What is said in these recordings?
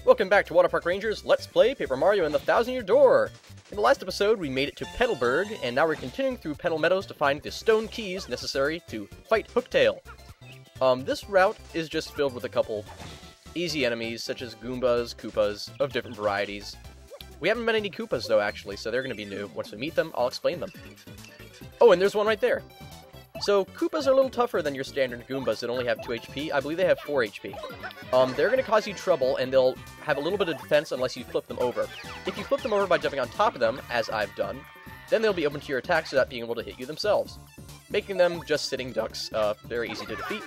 Welcome back to Waterpark Rangers. Let's play Paper Mario and the Thousand Year Door. In the last episode, we made it to Petalburg, and now we're continuing through Petal Meadows to find the stone keys necessary to fight Hooktail. This route is just filled with a couple easy enemies, such as Goombas, Koopas, of different varieties. We haven't met any Koopas, though, actually, so they're going to be new. Once we meet them, I'll explain them. Oh, and there's one right there. So, Koopas are a little tougher than your standard Goombas that only have 2 HP. I believe they have 4 HP. They're going to cause you trouble, and they'll have a little bit of defense unless you flip them over. If you flip them over by jumping on top of them, as I've done, then they'll be open to your attacks without being able to hit you themselves, making them just sitting ducks, very easy to defeat.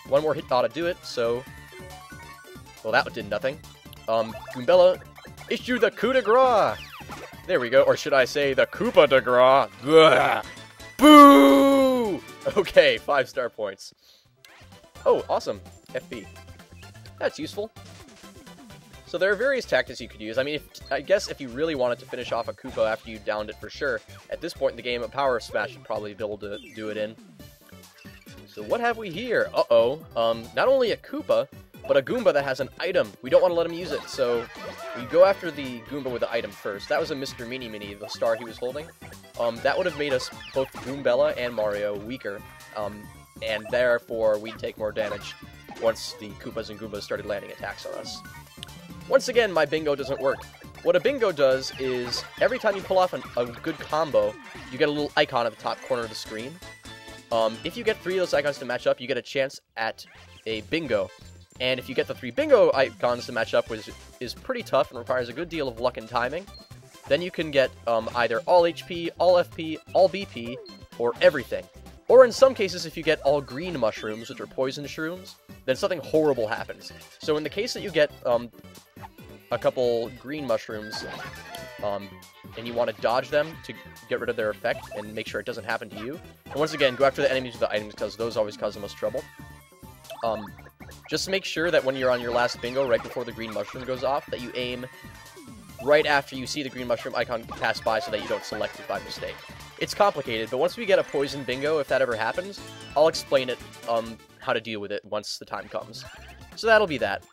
One more hit ought to do it, so... Well, that did nothing. Goombella, issue the coup de grace! There we go, or should I say, the Koopa de grace? Gah! Boo! Okay, 5 star points. Oh, awesome. FB. That's useful. So there are various tactics you could use. I mean, I guess if you really wanted to finish off a Koopa after you downed it for sure, at this point in the game, a Power Smash would probably be able to do it in. So what have we here? Uh-oh. Not only a Koopa, but a Goomba that has an item. We don't want to let him use it, so we go after the Goomba with the item first. That was a Mr. Mini, the star he was holding. That would have made us, both Goombella and Mario, weaker, and therefore we'd take more damage once the Koopas and Goombas started landing attacks on us. Once again, my bingo doesn't work. What a bingo does is, every time you pull off a good combo, you get a little icon at the top corner of the screen. If you get 3 of those icons to match up, you get a chance at a bingo. And if you get the 3 bingo icons to match up, which is pretty tough and requires a good deal of luck and timing, then you can get either all HP, all FP, all BP, or everything. Or in some cases, if you get all green mushrooms, which are poison shrooms, then something horrible happens. So in the case that you get a couple green mushrooms, and you want to dodge them to get rid of their effect and make sure it doesn't happen to you, and once again, go after the enemies with the items, because those always cause the most trouble. Just make sure that when you're on your last bingo, right before the green mushroom goes off, that you aim right after you see the green mushroom icon pass by so that you don't select it by mistake. It's complicated, but once we get a poison bingo, if that ever happens, I'll explain it, how to deal with it once the time comes. So that'll be that.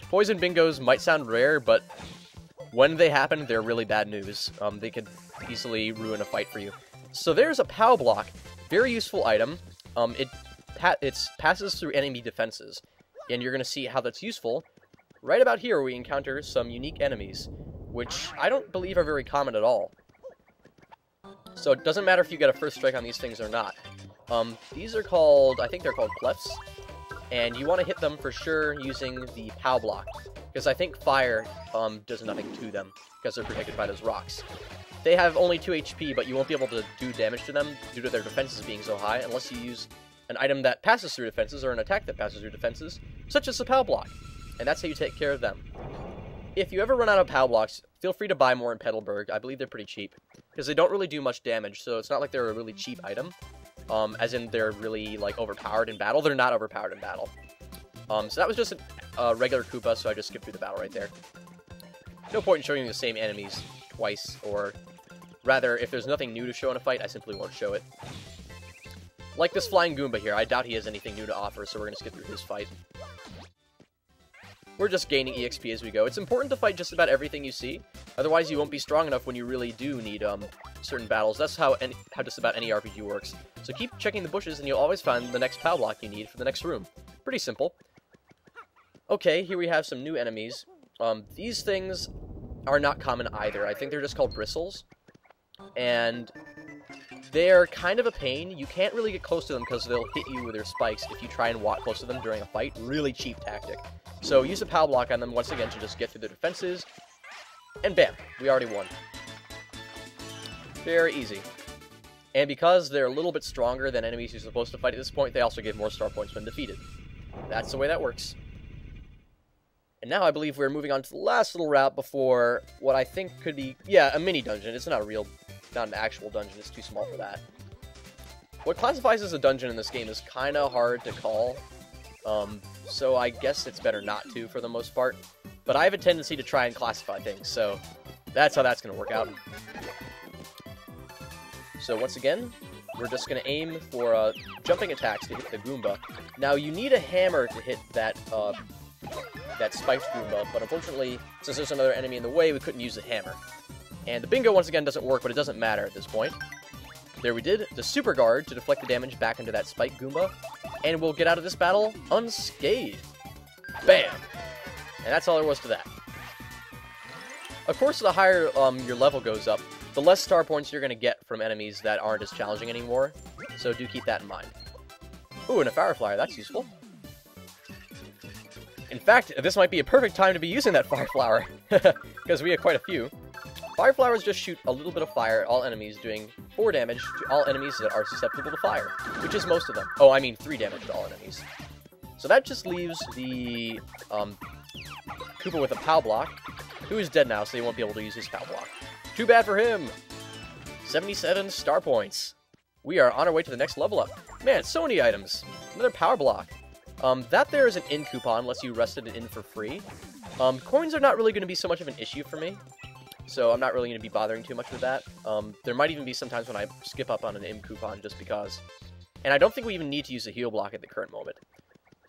Poison bingos might sound rare, but when they happen, they're really bad news. They could easily ruin a fight for you. So there's a POW block. Very useful item. It passes through enemy defenses, and you're going to see how that's useful. Right about here, we encounter some unique enemies, which I don't believe are very common at all. So it doesn't matter if you get a first strike on these things or not. These are called, I think they're called Clefs, and you want to hit them for sure using the POW block, because I think fire does nothing to them, because they're protected by those rocks. They have only 2 HP, but you won't be able to do damage to them due to their defenses being so high, unless you use an item that passes through defenses, or an attack that passes through defenses, such as the POW block. And that's how you take care of them. If you ever run out of POW blocks, feel free to buy more in Petalburg. I believe they're pretty cheap, because they don't really do much damage, so it's not like they're a really cheap item. As in they're really, like, overpowered in battle. They're not overpowered in battle. So that was just a regular Koopa, so I just skipped through the battle right there. No point in showing you the same enemies twice, or rather, if there's nothing new to show in a fight, I simply won't show it. Like this flying Goomba here, I doubt he has anything new to offer, so we're going to skip through his fight. We're just gaining EXP as we go. It's important to fight just about everything you see, otherwise you won't be strong enough when you really do need certain battles. That's how just about any RPG works. So keep checking the bushes and you'll always find the next POW block you need for the next room. Pretty simple. Okay, here we have some new enemies. These things are not common either. I think they're just called bristles. And they're kind of a pain. You can't really get close to them because they'll hit you with their spikes if you try and walk close to them during a fight. Really cheap tactic. So use a POW block on them once again to just get through the defenses. And bam, we already won. Very easy. And because they're a little bit stronger than enemies you're supposed to fight at this point, they also give more star points when defeated. That's the way that works. And now I believe we're moving on to the last little route before what I think could be, yeah, a mini dungeon. It's not an actual dungeon, it's too small for that. What classifies as a dungeon in this game is kind of hard to call, so I guess it's better not to for the most part. But I have a tendency to try and classify things, so that's how that's going to work out. So once again, we're just going to aim for jumping attacks to hit the Goomba. Now you need a hammer to hit that that spiked Goomba, but unfortunately, since there's another enemy in the way, we couldn't use the hammer. And the bingo, once again, doesn't work, but it doesn't matter at this point. There we did the Super Guard to deflect the damage back into that spike Goomba, and we'll get out of this battle unscathed. Bam! And that's all there was to that. Of course, the higher your level goes up, the less star points you're going to get from enemies that aren't as challenging anymore, so do keep that in mind. Ooh, and a Fire Flyer, that's useful. In fact, this might be a perfect time to be using that Fire Flower, because we have quite a few. Fire Flowers just shoot a little bit of fire at all enemies, doing 4 damage to all enemies that are susceptible to fire, which is most of them. Oh, I mean 3 damage to all enemies. So that just leaves the Koopa with a POW block, who is dead now, so they won't be able to use his POW block. Too bad for him! 77 star points. We are on our way to the next level up. Man, so many items. Another power block. That there is an in coupon, unless you rested it in for free. Coins are not really going to be so much of an issue for me, so I'm not really going to be bothering too much with that. There might even be some times when I skip up on an in coupon just because. And I don't think we even need to use a heal block at the current moment.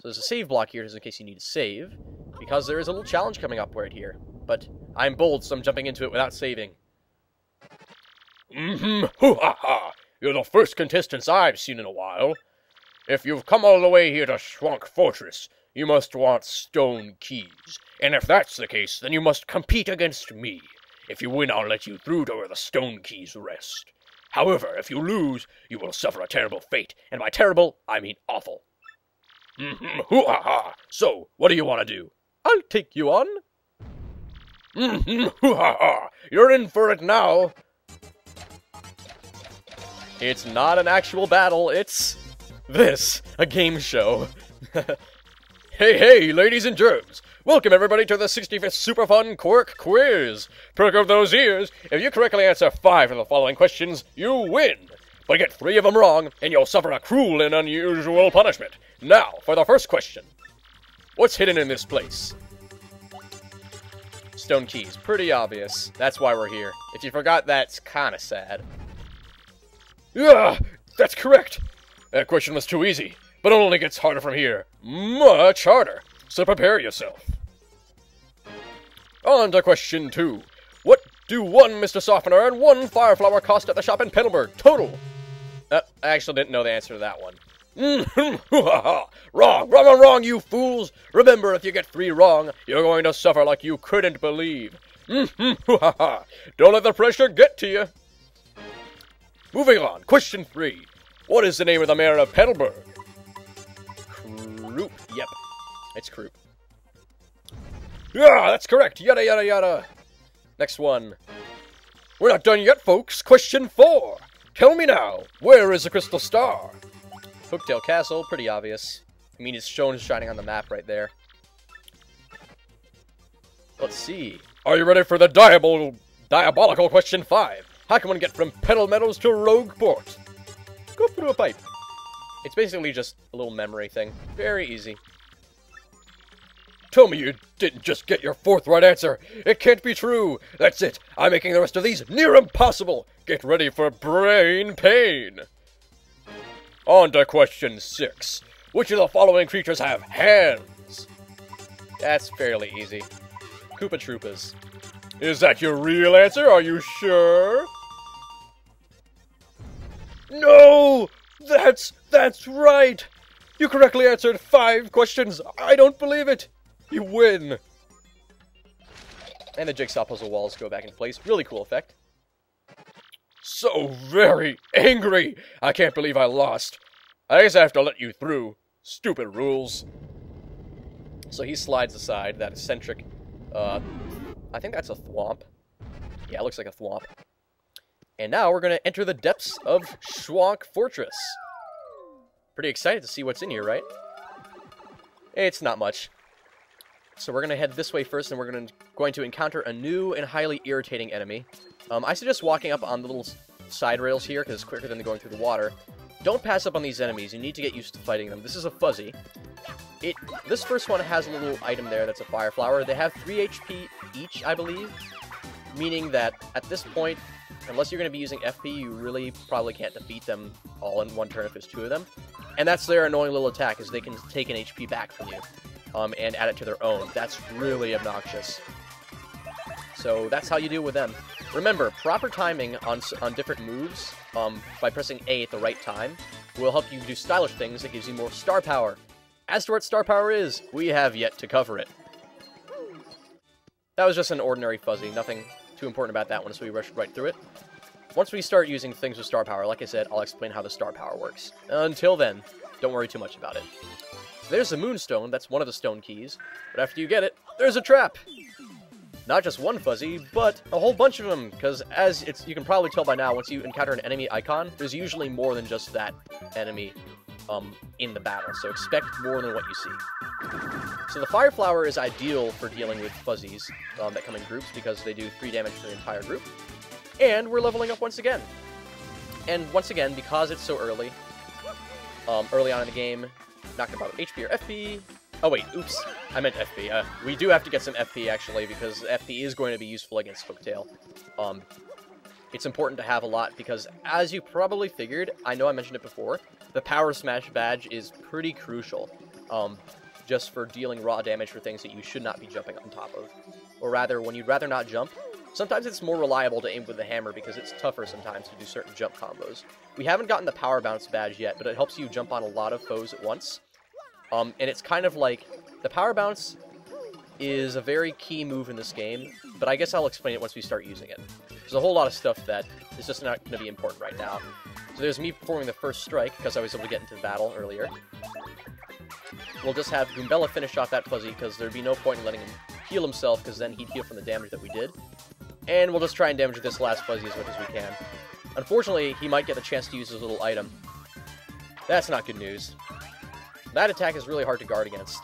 So there's a save block here, just in case you need to save, because there is a little challenge coming up right here. But I'm bold, so I'm jumping into it without saving. Hoo-ha-ha! You're the first contestants I've seen in a while. If you've come all the way here to Shhwonk Fortress, you must want stone keys. And if that's the case, then you must compete against me. If you win, I'll let you through to where the stone keys rest. However, if you lose, you will suffer a terrible fate. And by terrible, I mean awful. Hoo-ha-ha! So, what do you want to do? I'll take you on. Hoo-ha-ha! You're in for it now. It's not an actual battle, it's this, a game show. Hey, ladies and germs! Welcome everybody to the 65th Super Fun Quirk Quiz! Perk of those ears, if you correctly answer 5 of the following questions, you win! But get 3 of them wrong, and you'll suffer a cruel and unusual punishment. Now, for the first question. What's hidden in this place? Stone keys. Pretty obvious. That's why we're here. If you forgot that, it's kinda sad. Yeah, that's correct! That question was too easy, but it only gets harder from here. Much harder. So prepare yourself. On to question 2. What do 1 Mr. Softener and 1 Fire Flower cost at the shop in Petalburg? Total! I actually didn't know the answer to that one. Wrong, you fools! Remember, if you get 3 wrong, you're going to suffer like you couldn't believe. Don't let the pressure get to you. Moving on, question 3. What is the name of the mayor of Petalburg? Kroop. Yep, it's Kroop. Yeah, that's correct. Yada, yada, yada. Next one. We're not done yet, folks. Question 4. Tell me now, where is the crystal star? Hooktail Castle, pretty obvious. I mean, it's shown shining on the map right there. Let's see. Are you ready for the diabolical question 5? How can one get from Petal Meadows to Rogueport? Go through a pipe. It's basically just a little memory thing. Very easy. Tell me you didn't just get your 4th right answer. It can't be true. That's it. I'm making the rest of these near impossible. Get ready for brain pain. On to question 6. Which of the following creatures have hands? That's fairly easy. Koopa Troopas. Is that your real answer? Are you sure? No! That's right! You correctly answered 5 questions. I don't believe it. You win. And the jigsaw puzzle walls go back into place. Really cool effect. So very angry. I can't believe I lost. I guess I have to let you through. Stupid rules. So he slides aside that eccentric, I think that's a thwomp. Yeah, it looks like a thwomp. And now we're going to enter the depths of Shhwonk Fortress. Pretty excited to see what's in here, right? It's not much. So we're going to head this way first, and we're going to encounter a new and highly irritating enemy. I suggest walking up on the little side rails here, because it's quicker than going through the water. Don't pass up on these enemies. You need to get used to fighting them. This is a fuzzy. This first one has a little item there that's a fire flower. They have 3 HP each, I believe. Meaning that at this point, unless you're going to be using FP, you really probably can't defeat them all in one turn if there's 2 of them. And that's their annoying little attack, is they can take an HP back from you. and add it to their own. That's really obnoxious. So that's how you deal with them. Remember, proper timing on different moves, by pressing A at the right time, will help you do stylish things that gives you more star power. As to what star power is, we have yet to cover it. That was just an ordinary fuzzy, nothing too important about that one, so we rushed right through it. Once we start using things with star power, like I said, I'll explain how the star power works. Until then, don't worry too much about it. So there's the Moonstone, that's one of the stone keys, but after you get it, there's a trap! Not just one fuzzy, but a whole bunch of them, because you can probably tell by now, once you encounter an enemy icon, there's usually more than just that enemy in the battle, so expect more than what you see. So the Fire Flower is ideal for dealing with fuzzies that come in groups, because they do 3 damage to the entire group. And we're leveling up once again. And once again, because it's so early on in the game, not gonna bother HP or FP. Oh wait, oops, I meant FP. We do have to get some FP, actually, because FP is going to be useful against Hooktail. It's important to have a lot, because as you probably figured, I know I mentioned it before, the Power Smash badge is pretty crucial, just for dealing raw damage for things that you should not be jumping on top of. Or rather, when you'd rather not jump, sometimes it's more reliable to aim with the hammer, because it's tougher sometimes to do certain jump combos. We haven't gotten the Power Bounce badge yet, but it helps you jump on a lot of foes at once. And it's kind of like, the Power Bounce is a very key move in this game, but I guess I'll explain it once we start using it. There's a whole lot of stuff that is just not going to be important right now. So there's me performing the first strike, because I was able to get into the battle earlier. We'll just have Goombella finish off that fuzzy, because there'd be no point in letting him heal himself, because then he'd heal from the damage that we did. And we'll just try and damage this last fuzzy as much as we can. Unfortunately, he might get the chance to use his little item. That's not good news. That attack is really hard to guard against.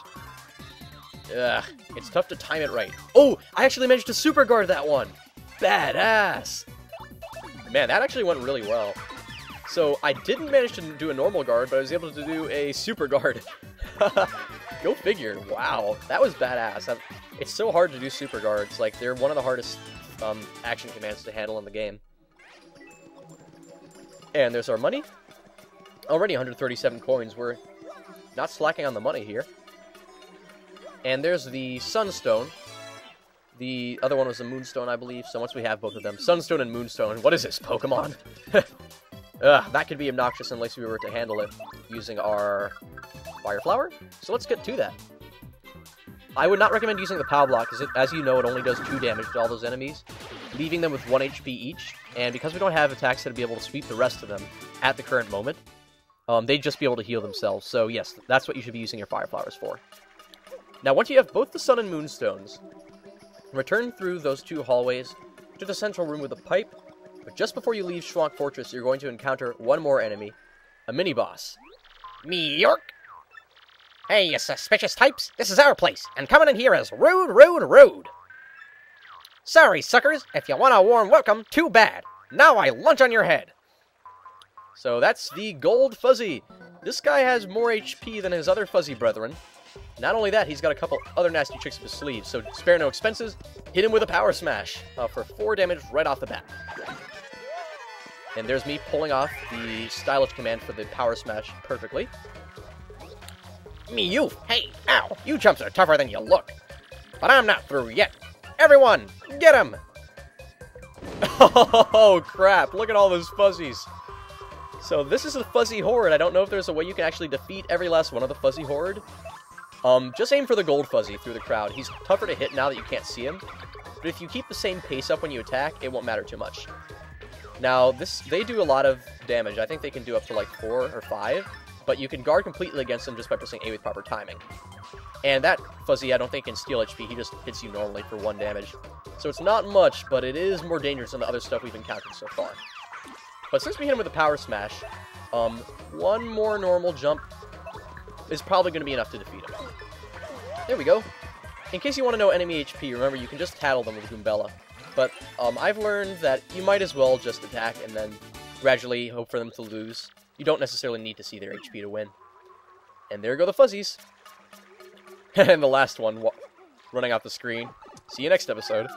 Ugh, it's tough to time it right. Oh, I actually managed to super guard that one! Badass! Man, that actually went really well. So, I didn't manage to do a normal guard, but I was able to do a super guard. Go figure. Wow, that was badass. It's so hard to do super guards. Like, they're one of the hardest action commands to handle in the game. And there's our money. Already 137 coins. We're not slacking on the money here. And there's the Sunstone. The other one was the Moonstone, I believe. So once we have both of them, Sunstone and Moonstone. What is this, Pokemon? That could be obnoxious unless we were to handle it using our Fire Flower. So let's get to that. I would not recommend using the POW block, because as you know, it only does 2 damage to all those enemies, leaving them with 1 HP each. And because we don't have attacks that'd be able to sweep the rest of them at the current moment, they'd just be able to heal themselves. So yes, that's what you should be using your Fire Flowers for. Now, once you have both the Sun and Moonstones, return through those 2 hallways to the central room with a pipe, but just before you leave Shhwonk Fortress, you're going to encounter one more enemy, a mini-boss. Me York! Hey, you suspicious types, this is our place, and coming in here is rude, rude, rude! Sorry, suckers, if you want a warm welcome, too bad. Now I lunch on your head. So that's the Gold Fuzzy. This guy has more HP than his other fuzzy brethren. Not only that, he's got a couple other nasty tricks up his sleeve, so spare no expenses, hit him with a Power Smash for 4 damage right off the bat. And there's me pulling off the stylish command for the Power Smash perfectly. Me you! Hey, ow! You chumps are tougher than you look. But I'm not through yet. Everyone, get him! Oh, crap. Look at all those fuzzies. So this is a Fuzzy Horde. I don't know if there's a way you can actually defeat every last one of the Fuzzy Horde. Just aim for the Gold Fuzzy through the crowd. He's tougher to hit now that you can't see him. But if you keep the same pace up when you attack, it won't matter too much. Now, they do a lot of damage. I think they can do up to like 4 or 5. But you can guard completely against them just by pressing A with proper timing. And that Fuzzy, I don't think can steal HP. He just hits you normally for 1 damage. So it's not much, but it is more dangerous than the other stuff we've encountered so far. But since we hit him with a Power Smash, one more normal jump is probably going to be enough to defeat him. There we go. In case you want to know enemy HP, remember you can just tattle them with Goombella. But I've learned that you might as well just attack and then gradually hope for them to lose. You don't necessarily need to see their HP to win. And there go the Fuzzies. And the last one running off the screen. See you next episode.